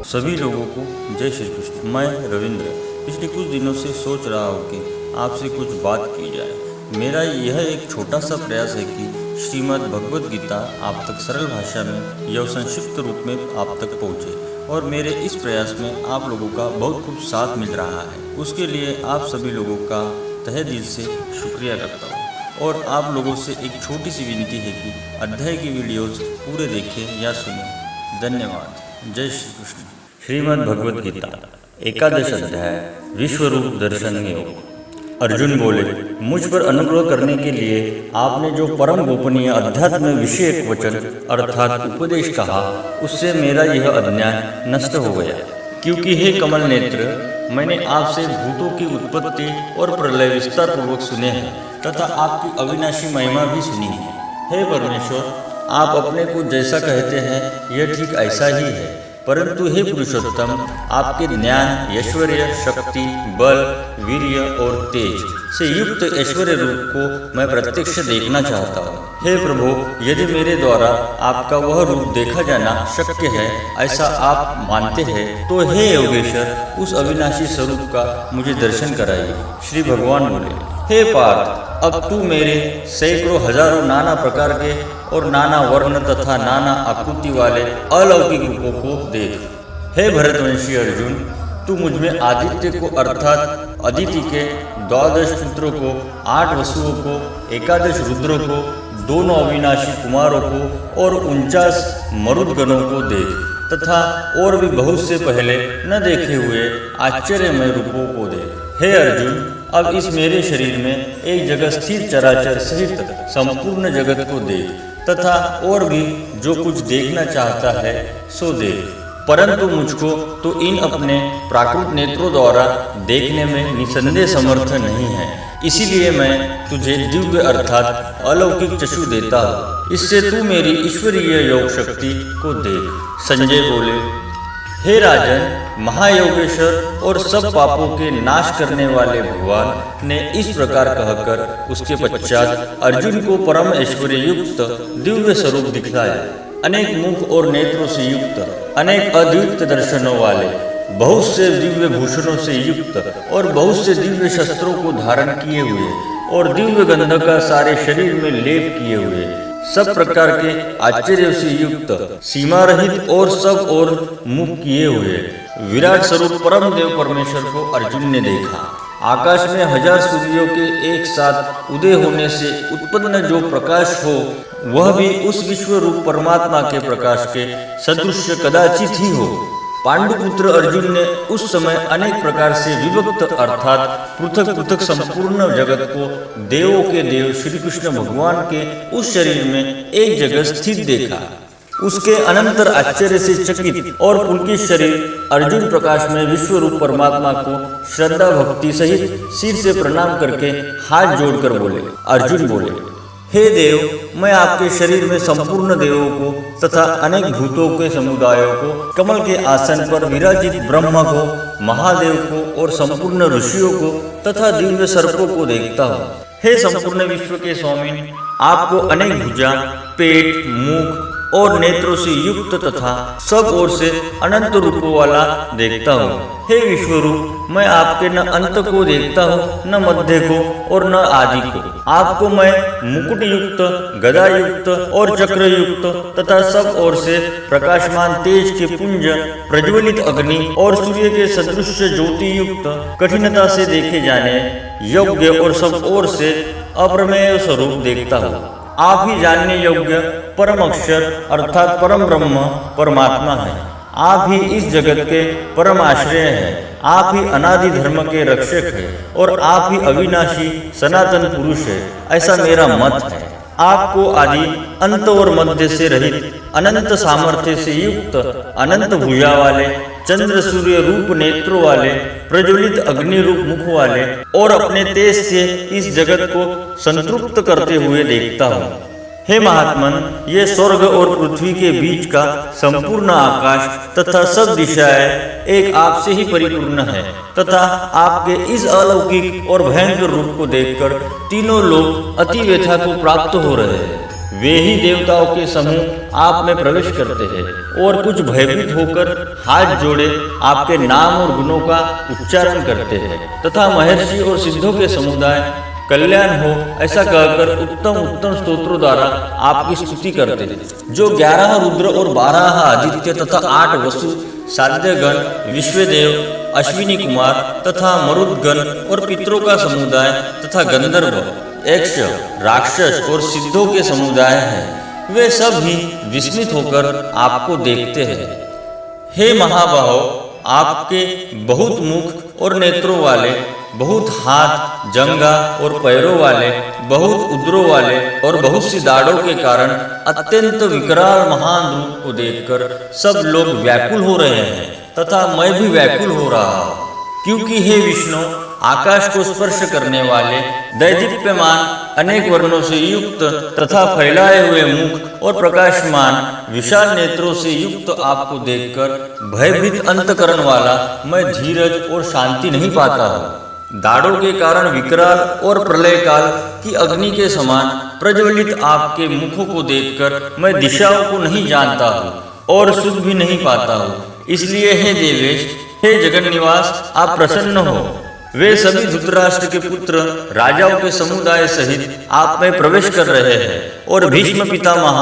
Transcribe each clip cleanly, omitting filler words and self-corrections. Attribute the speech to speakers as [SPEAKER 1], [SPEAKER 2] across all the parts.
[SPEAKER 1] सभी लोगों को जय श्री कृष्ण। मैं रविंद्र पिछले कुछ दिनों से सोच रहा हूँ कि आपसे कुछ बात की जाए। मेरा यह एक छोटा सा प्रयास है कि श्रीमद् भगवद गीता आप तक सरल भाषा में या संक्षिप्त रूप में आप तक पहुँचे, और मेरे इस प्रयास में आप लोगों का बहुत खूब साथ मिल रहा है। उसके लिए आप सभी लोगों का तहे दिल से शुक्रिया करता हूँ। और आप लोगों से एक छोटी सी विनती है कि अध्याय की वीडियोस पूरे देखें या सुनें। धन्यवाद। जय श्री कृष्ण। श्रीमद् भगवद गीता एकादश अध्याय विश्वरूप दर्शन योग। अर्जुन बोले, मुझ पर अनुग्रह करने के लिए आपने जो परम गोपनीय अध्यात्म विषयक वचन अर्थात उपदेश कहा, उससे मेरा यह अज्ञान नष्ट हो गया। क्योंकि हे कमल नेत्र, मैंने आपसे भूतों की उत्पत्ति और प्रलय विस्तार पूर्वक सुने हैं तथा आपकी अविनाशी महिमा भी सुनी है। हे परमेश्वर, आप अपने को जैसा कहते हैं यह ठीक ऐसा ही है, परंतु हे पुरुषोत्तम, आपके ज्ञान, ऐश्वर्य, शक्ति, बल, वीर्य और तेज से युक्त ऐश्वर्य रूप को मैं प्रत्यक्ष देखना चाहता हूँ। हे प्रभु, यदि मेरे द्वारा आपका वह रूप देखा जाना शक्य है ऐसा आप मानते हैं, तो हे योगेश्वर, उस अविनाशी स्वरूप का मुझे दर्शन कराइए। श्री भगवान बोले, हे पार्थ, अब तू मेरे सैकड़ों हजारों नाना प्रकार के और नाना वर्ण तथा नाना आकृति वाले अलौकिक रूपों को देख। हे भरतवंशी अर्जुन, तू मुझमें आदित्य को अर्थात अदिति के 12 पुत्रों को, 8 वसुओं को, 11 रुद्रों को, 2 अविनाशी कुमारों को और 49 मरुदगणों को देख, तथा और भी बहुत से पहले न देखे हुए आश्चर्यमय रूपों को देख। हे अर्जुन, अब इस मेरे शरीर में एक जगह स्थिर चराचर सहित संपूर्ण जगत को देख, तथा और भी जो कुछ देखना चाहता है सो देख, परंतु मुझको तो इन अपने प्राकृत नेत्रों द्वारा देखने में निसंदेह समर्थ नहीं है। इसीलिए मैं तुझे दिव्य अर्थात अलौकिक चक्षु देता हूँ, इससे तू मेरी ईश्वरीय योग शक्ति को देख। संजय बोले, हे राजन, महायोगेश्वर और सब पापों के नाश करने वाले भगवान ने इस प्रकार कहकर उसके पश्चात अर्जुन को परम ऐश्वर्य युक्त दिव्य स्वरूप दिखलाया। अनेक मुख और नेत्रों से युक्त, अनेक अद्वितीय दर्शनों वाले, बहुत से दिव्य भूषणों से युक्त और बहुत से दिव्य शस्त्रों को धारण किए हुए और दिव्य गंध का सारे शरीर में लेप किए हुए, सब प्रकार के आश्चर्य से युक्त, सीमा रहित और सब और मुख किए हुए विराट स्वरूप परम देव परमेश्वर को अर्जुन ने देखा। आकाश में 1000 सूर्यों के एक साथ उदय होने से उत्पन्न जो प्रकाश हो, वह भी उस विश्व रूप परमात्मा के प्रकाश के सदृश कदाचित ही हो। पांडुपुत्र अर्जुन ने उस समय अनेक प्रकार से विभक्त अर्थात पृथक पृथक संपूर्ण जगत को देवों के देव श्री कृष्ण भगवान के उस शरीर में एक जगह स्थित देखा। उसके अनंतर आश्चर्य से चकित और पुलकित शरीर अर्जुन प्रकाश में विश्व रूप परमात्मा को श्रद्धा भक्ति सहित सिर से प्रणाम करके हाथ जोड़कर बोले। अर्जुन बोले, हे देव, मैं आपके शरीर में संपूर्ण देवों को तथा अनेक भूतों के समुदायों को, कमल के आसन पर विराजित ब्रह्म को, महादेव को और संपूर्ण ऋषियों को तथा दिव्य सर्पों को देखता हूँ। हे संपूर्ण विश्व के स्वामी, आपको अनेक भुजा, पेट, मुख और नेत्रों से युक्त तथा सब ओर से अनंत रूपों वाला देखता हूँ। हे विश्वरूप, मैं आपके न अंत को देखता हूँ, न मध्य को और न आदि को। आपको मैं मुकुट युक्त, गदा युक्त और चक्र युक्त तथा सब ओर से प्रकाशमान तेज के पुंज, प्रज्वलित अग्नि और सूर्य के सदृश ज्योति युक्त, कठिनता से देखे जाने योग्य और सब ओर से अप्रमेय स्वरूप देखता हूँ। आप ही जानने योग्य परम अक्षर अर्थात परम ब्रह्म परमात्मा है। आप ही इस जगत के परम आश्रय हैं। आप ही अनादि धर्म के रक्षक हैं और आप ही अविनाशी सनातन पुरुष है, ऐसा मेरा मत है। आपको आदि अंत और मध्य से रहित, अनंत सामर्थ्य से युक्त, अनंत भुजा वाले, चंद्र सूर्य रूप नेत्रों वाले, प्रज्वलित अग्नि रूप मुख वाले और अपने तेज से इस जगत को संतृप्त करते हुए देखता हूँ। हे महात्मन, ये स्वर्ग और पृथ्वी के बीच का संपूर्ण आकाश तथा सब दिशाएं एक आपसे ही परिपूर्ण है तथा आपके इस अलौकिक और भयंकर रूप को देखकर तीनों लोग अति व्यथा को प्राप्त हो रहे हैं। वे ही देवताओं के समूह आप में प्रवेश करते हैं और कुछ भयभीत होकर हाथ जोड़े आपके नाम और गुणों का उच्चारण करते हैं तथा महर्षि और सिद्धों के समुदाय कल्याण हो ऐसा कहकर उत्तम उत्तम स्तोत्रों द्वारा आपकी स्तुति करते हैं। जो 11 रुद्र और 12 आदित्य तथा 8 वसु साध्यगण विश्वदेव अश्विनी कुमार तथा मरुदगण और पितरों का समुदाय तथा गंधर्व यक्ष राक्षस और सिद्धों के समुदाय हैं, वे सब ही विस्मित होकर आपको देखते हैं। हे महाबाहो, आपके बहुत मुख और नेत्रों वाले, बहुत हाथ जंघा और पैरों वाले, बहुत उदरों वाले और बहुत सी दाढ़ों के कारण अत्यंत विकराल महान रूप को देखकर सब लोग व्याकुल हो रहे हैं तथा मैं भी व्याकुल हो रहा हूँ, क्योंकि हे विष्णु, आकाश को स्पर्श करने वाले दैदीप्यमान अनेक वर्णों से युक्त तथा फैलाए हुए मुख और प्रकाशमान विशाल नेत्रों से युक्त आपको देखकर भयभीत अंतकरण वाला मैं धीरज और शांति नहीं पाता हूँ। दाढ़ों के कारण विकराल और प्रलय काल की अग्नि के समान प्रज्वलित आपके मुखों को देखकर मैं दिशाओं को नहीं जानता हूँ और सुध भी नहीं पाता हूँ। इसलिए हे देवेश, हे जगन्निवास, आप प्रसन्न हो। वे सभी धृतराष्ट्र के पुत्र राजाओं के समुदाय सहित आप में प्रवेश कर रहे हैं और भीष्म पितामह,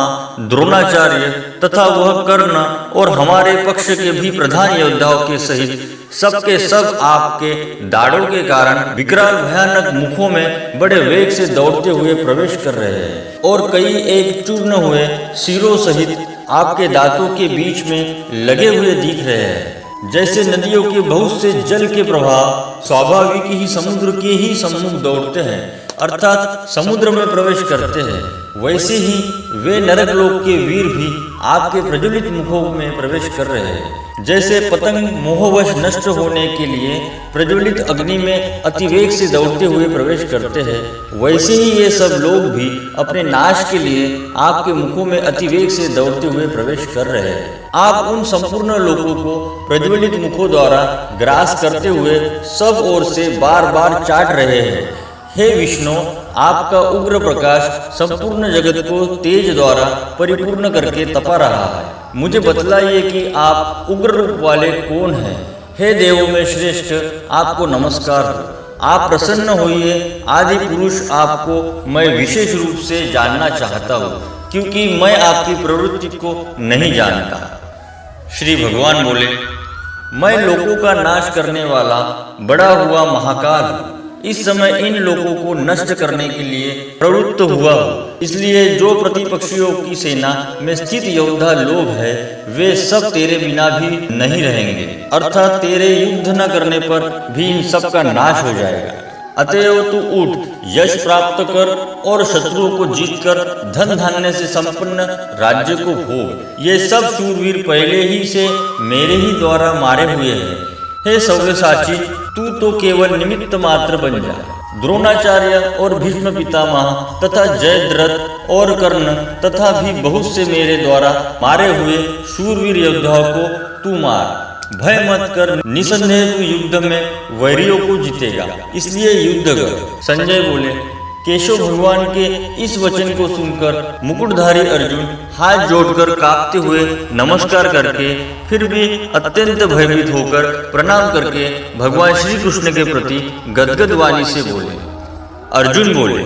[SPEAKER 1] द्रोणाचार्य तथा वह कर्ण और हमारे पक्ष के भी प्रधान योद्धाओं के सहित सबके सब आपके दाढ़ों के कारण विकराल भयानक मुखों में बड़े वेग से दौड़ते हुए प्रवेश कर रहे हैं और कई एक चूर्ण हुए सिरों सहित आपके दांतों के बीच में लगे हुए दिख रहे हैं। जैसे नदियों के बहुत से जल के प्रवाह स्वाभाविक ही समुद्र के ही सम्मुख दौड़ते हैं, अर्थात समुद्र में प्रवेश करते हैं, वैसे ही वे नरकलोक के वीर भी आपके प्रज्वलित मुखों में प्रवेश कर रहे हैं। जैसे पतंग मोहवश नष्ट होने के लिए प्रज्वलित अग्नि में अतिवेग से दौड़ते हुए प्रवेश करते हैं, वैसे ही ये सब लोग भी अपने नाश के लिए आपके मुखों में अतिवेग से दौड़ते हुए प्रवेश कर रहे हैं। आप उन संपूर्ण लोगों को प्रज्वलित मुखों द्वारा ग्रास करते हुए सब ओर से बार बार चाट रहे हैं। हे विष्णु, आपका उग्र प्रकाश संपूर्ण जगत को तेज द्वारा परिपूर्ण करके तपा रहा है। मुझे बतलाइए कि आप उग्र रूप वाले कौन हैं। हे देवों में श्रेष्ठ, आपको नमस्कार हो। आप प्रसन्न होइए। आदि पुरुष आपको मैं विशेष रूप से जानना चाहता हूँ, क्योंकि मैं आपकी प्रवृत्ति को नहीं जानता। श्री भगवान बोले, मैं लोगों का नाश करने वाला बड़ा हुआ महाकाल हूँ। इस समय इन लोगों को नष्ट करने के लिए प्रवृत्त हुआ हूँ। इसलिए जो प्रतिपक्षियों की सेना में स्थित योद्धा लोग हैं, वे सब तेरे बिना भी नहीं रहेंगे, अर्थात तेरे युद्ध न करने पर भी इन सब का नाश हो जाएगा। अतएव तू उठ, यश प्राप्त कर और शत्रुओं को जीतकर धन धान्य से संपन्न राज्य को भोग। ये सब शूरवीर पहले ही से मेरे ही द्वारा मारे हुए हैं। हे सव्यसाची, तू तो केवल निमित्त मात्र बन जा। द्रोणाचार्य और भीष्म पितामह तथा जयद्रथ और कर्ण तथा भी बहुत से मेरे द्वारा मारे हुए शूरवीर योद्धाओं को तू मार। भय मत कर, निसंदेह तू युद्ध में वैरियों को जीतेगा, इसलिए युद्ध कर। संजय बोले, केशव भगवान के इस वचन को सुनकर मुकुटधारी अर्जुन हाथ जोड़कर कांपते हुए नमस्कार करके फिर भी अत्यंत भयभीत होकर प्रणाम करके भगवान श्री कृष्ण के प्रति गदगद वाणी से बोले। अर्जुन बोले,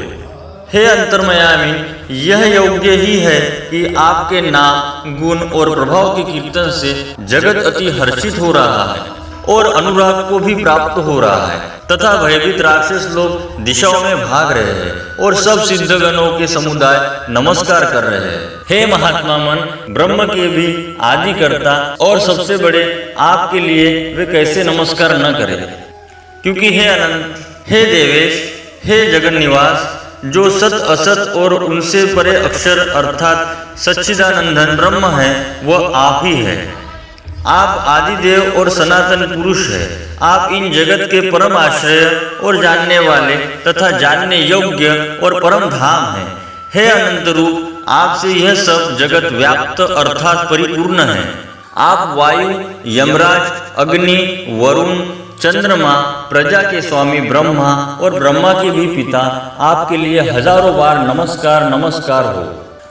[SPEAKER 1] हे अंतर्मयामी, यह योग्य ही है कि आपके नाम गुण और प्रभाव के कीर्तन से जगत अति हर्षित हो रहा है और अनुराग को भी प्राप्त हो रहा है तथा भयभीत राक्षस लोग दिशाओं में भाग रहे हैं और सब सिद्धगणों के समुदाय नमस्कार कर रहे हैं। हे महात्मा मन, ब्रह्म के भी आदि कर्ता और सबसे बड़े आपके लिए वे कैसे नमस्कार न करें, क्योंकि हे अनंत, हे देवेश, हे जगन्निवास, जो सत असत और उनसे परे अक्षर अर्थात सच्चिदानंदन ब्रह्म है, वह आप ही है। आप आदिदेव और सनातन पुरुष है। आप इन जगत के परम आश्रय और जानने वाले तथा जानने योग्य और परम धाम हैं। हे अनंत रूप, आपसे यह सब जगत व्याप्त अर्थात परिपूर्ण है। आप वायु, यमराज, अग्नि, वरुण, चंद्रमा, प्रजा के स्वामी ब्रह्मा और ब्रह्मा के भी पिता, आपके लिए हजारों बार नमस्कार नमस्कार हो।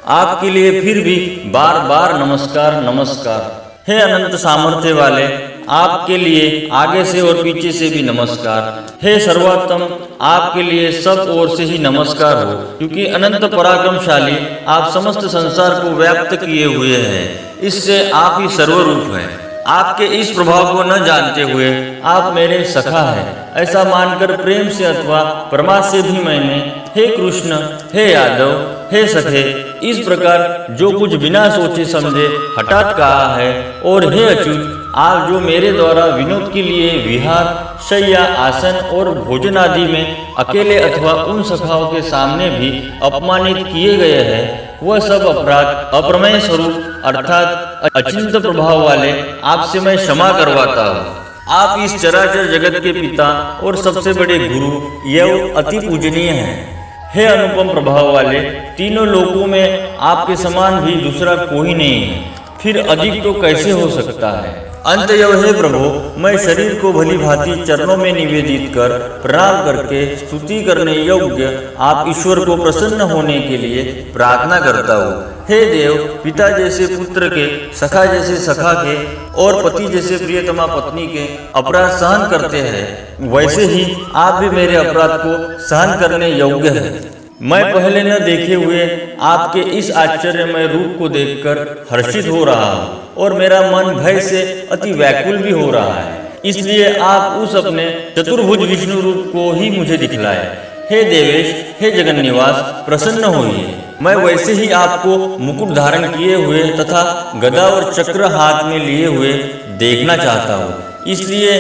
[SPEAKER 1] आपके लिए फिर भी बार बार नमस्कार नमस्कार। हे अनंत सामर्थ्य वाले, आपके लिए आगे से और पीछे से भी नमस्कार। हे सर्वोत्तम, आपके लिए सब ओर से ही नमस्कार हो, क्योंकि अनंत पराक्रमशाली आप समस्त संसार को व्याप्त किए हुए हैं। इससे आप ही सर्वरूप हैं। आपके इस प्रभाव को न जानते हुए आप मेरे सखा हैं, ऐसा मानकर प्रेम से अथवा प्रमाद से भी मैंने हे कृष्ण, हे यादव, हे सखे, इस प्रकार जो कुछ बिना सोचे समझे हठात कहा है। और हे अच्युत, आप जो मेरे द्वारा विनोद के लिए विहार, शय्या, आसन और भोजन आदि में अकेले अथवा उन सखाओं के सामने भी अपमानित किए गए हैं, वह सब अपराध अप्रमेय स्वरूप अर्थात अचिंत्य प्रभाव वाले आपसे मैं क्षमा करवाता हूँ। आप इस चराचर जगत के पिता और सबसे बड़े गुरु एवं अति पूजनीय हैं। हे अनुपम प्रभाव वाले, तीनों लोकों में आपके समान भी दूसरा कोई नहीं है, फिर अधिक तो कैसे हो सकता है। अंतयव हे प्रभु, मैं शरीर को भली भांति चरणों में निवेदित कर प्रणाम करके स्तुति करने योग्य आप ईश्वर को प्रसन्न होने के लिए प्रार्थना करता हूँ। हे देव, पिता जैसे पुत्र के, सखा जैसे सखा के और पति जैसे प्रियतमा पत्नी के अपराध सहन करते हैं, वैसे ही आप भी मेरे अपराध को सहन करने योग्य हैं। मैं पहले न देखे हुए आपके इस आश्चर्यमय रूप को देखकर हर्षित हो रहा हूँ और मेरा मन भय से अति व्याकुल भी हो रहा है। इसलिए आप उस अपने चतुर्भुज विष्णु रूप को ही मुझे दिखलाए। हे देवेश, हे जगन्निवास, प्रसन्न होइए। मैं वैसे ही आपको मुकुट धारण किए हुए तथा गदा और चक्र हाथ में लिए हुए देखना चाहता हूँ। इसलिए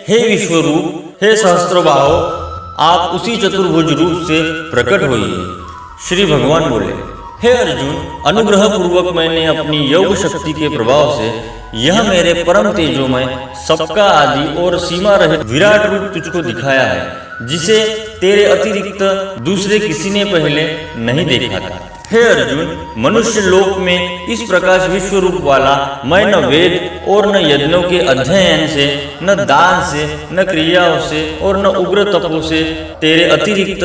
[SPEAKER 1] हे विश्वरूप, हे सहस्त्रबाहो, आप उसी चतुर्भुज रूप से प्रकट होइए। श्री भगवान बोले, हे अर्जुन, अनुग्रह पूर्वक मैंने अपनी योग शक्ति के प्रभाव से यह मेरे परम तेजोमय, सबका आदि और सीमा रहित विराट रूप तुझको दिखाया है, जिसे तेरे अतिरिक्त दूसरे किसी ने पहले नहीं देखा था। हे अर्जुन, मनुष्य लोक में इस प्रकाश विश्व रूप वाला मैं न वेद और न यज्ञों के अध्ययन से, न दान से, न क्रियाओं से और न उग्र तपों से तेरे अतिरिक्त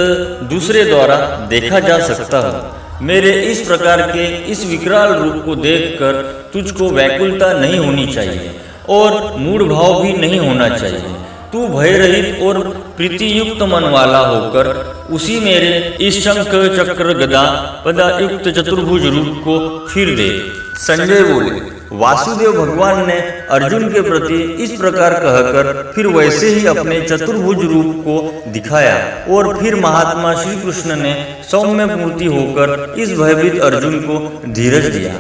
[SPEAKER 1] दूसरे द्वारा देखा जा सकता हूँ। मेरे इस प्रकार के इस विकराल रूप को देखकर तुझको व्याकुलता नहीं होनी चाहिए और मूढ़ भाव भी नहीं होना चाहिए। तू भय रहित और प्रीति युक्त मन वाला होकर उसी मेरे इस शंख चक्र गदा पदा युक्त चतुर्भुज रूप को फिर दे। संजय बोले, वासुदेव भगवान ने अर्जुन के प्रति इस प्रकार कहकर फिर वैसे ही अपने चतुर्भुज रूप को दिखाया और फिर महात्मा श्री कृष्ण ने सौम्य मूर्ति होकर इस भयभीत अर्जुन को धीरज दिया।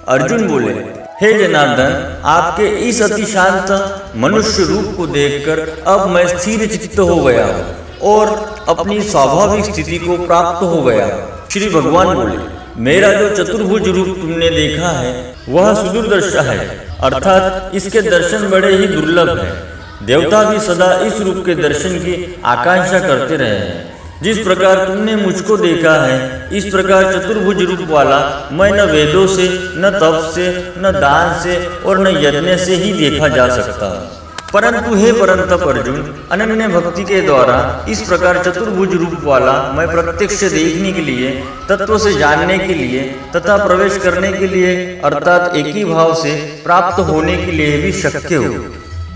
[SPEAKER 1] अर्जुन बोले, हे जनार्दन, आपके इस अति शांत मनुष्य रूप को देखकर अब मैं स्थिर चित्त हो गया हूँ और अपनी स्वाभाविक स्थिति को प्राप्त हो गया। श्री भगवान बोले, मेरा जो चतुर्भुज रूप तुमने देखा है वह सुदूरदर्शी है, अर्थात इसके दर्शन बड़े ही दुर्लभ हैं। देवता भी सदा इस रूप के दर्शन की आकांक्षा करते रहे हैं। जिस प्रकार तुमने मुझको देखा है, इस प्रकार चतुर्भुज रूप वाला मैं न वेदों से, न तप से, न दान से और न यज्ञ से ही देखा जा सकता। परंतु हे परंतप अर्जुन, अनन्य भक्ति के द्वारा इस प्रकार चतुर्भुज रूप वाला मैं प्रत्यक्ष देखने के लिए, तत्व से जानने के लिए तथा प्रवेश करने के लिए अर्थात एक ही भाव से प्राप्त होने के लिए भी शक्य हो।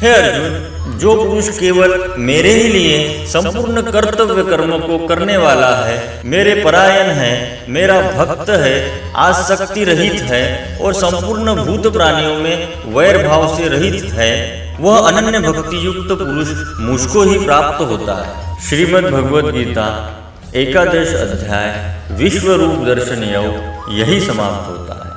[SPEAKER 1] हे अर्जुन, जो पुरुष केवल मेरे ही लिए संपूर्ण कर्तव्य कर्म को करने वाला है, मेरे परायण है, मेरा भक्त है, आसक्ति रहित है और संपूर्ण भूत प्राणियों में वैर भाव से रहित है, वह अनन्य भक्ति युक्त पुरुष मुझको ही प्राप्त होता है। श्रीमद् भगवद गीता 11 अध्याय विश्व रूप दर्शन योग यही समाप्त होता है।